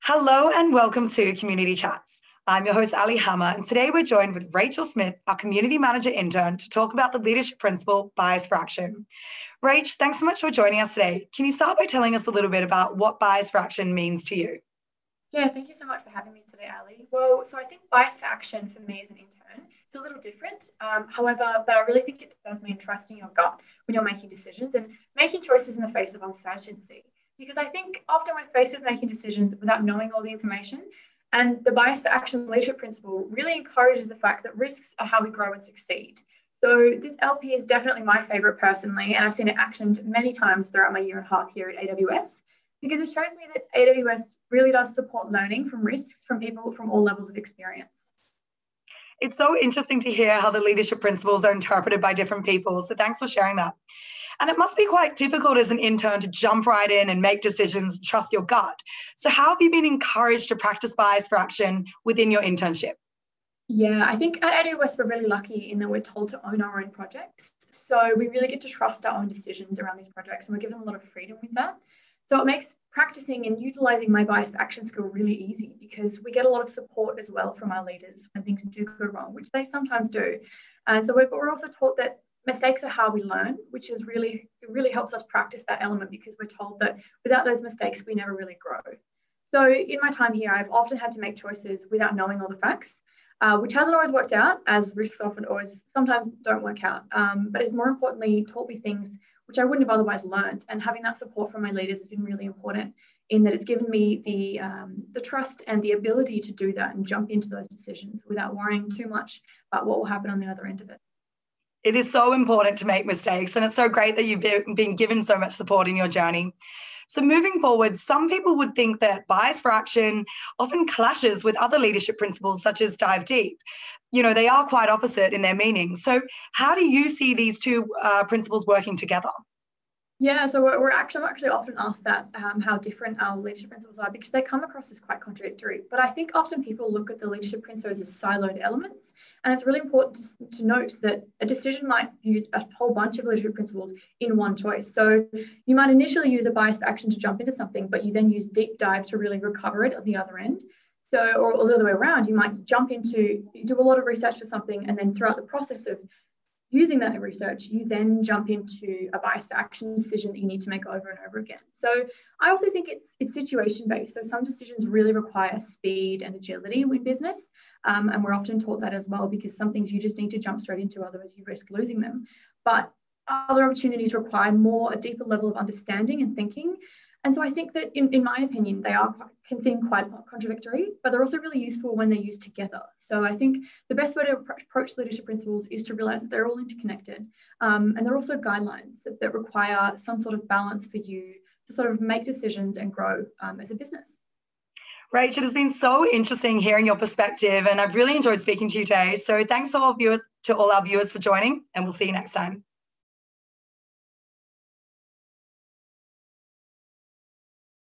Hello and welcome to Community Chats. I'm your host, Ali Hammer, and today we're joined with Rachel Smith, our Community Manager Intern, to talk about the leadership principle, Bias for Action. Rach, thanks so much for joining us today. Can you start by telling us a little bit about what Bias for Action means to you? Yeah, thank you so much for having me today, Ali. Well, so I think bias for action for me as an intern, it's a little different. But I really think it does mean trusting your gut when you're making decisions and making choices in the face of uncertainty. Because I think often we're faced with making decisions without knowing all the information. And the bias for action leadership principle really encourages the fact that risks are how we grow and succeed. So this LP is definitely my favorite personally, and I've seen it actioned many times throughout my year and a half here at AWS, because it shows me that AWS really does support learning from risks from people from all levels of experience. It's so interesting to hear how the leadership principles are interpreted by different people. So thanks for sharing that. And it must be quite difficult as an intern to jump right in and make decisions, trust your gut. So how have you been encouraged to practice bias for action within your internship? Yeah, I think at AWS we're really lucky in that we're told to own our own projects. So we really get to trust our own decisions around these projects, and we're given a lot of freedom with that. So it makes practicing and utilizing my bias for action skill really easy because we get a lot of support as well from our leaders when things do go wrong, which they sometimes do. And so we're also taught that mistakes are how we learn, which is it really helps us practice that element because we're told that without those mistakes, we never really grow. So in my time here, I've often had to make choices without knowing all the facts, which hasn't always worked out, as risks often always sometimes don't work out. But it's more importantly taught me things which I wouldn't have otherwise learned. And having that support from my leaders has been really important in that it's given me the trust and the ability to do that and jump into those decisions without worrying too much about what will happen on the other end of it. It is so important to make mistakes, and it's so great that you've been given so much support in your journey. So moving forward, some people would think that bias for action often clashes with other leadership principles such as dive deep. You know, they are quite opposite in their meaning. So how do you see these two principles working together? Yeah, so we're actually often asked that how different our leadership principles are because they come across as quite contradictory. But I think often people look at the leadership principles as siloed elements, and it's really important to note that a decision might use a whole bunch of leadership principles in one choice. So you might initially use a bias for action to jump into something, but you then use deep dive to really recover it at the other end. So, or the other way around, you might do a lot of research for something, and then throughout the process of using that research, you then jump into a bias for action decision that you need to make over and over again. So I also think it's situation based. So some decisions really require speed and agility with business. And we're often taught that as well because some things you just need to jump straight into, otherwise you risk losing them. But other opportunities require a deeper level of understanding and thinking. And so I think that in my opinion, can seem quite contradictory, but they're also really useful when they're used together. So I think the best way to approach leadership principles is to realize that they're all interconnected. And they're also guidelines that require some sort of balance for you to sort of make decisions and grow as a business. Rach, it has been so interesting hearing your perspective, and I've really enjoyed speaking to you today. So thanks to all our viewers for joining, and we'll see you next time.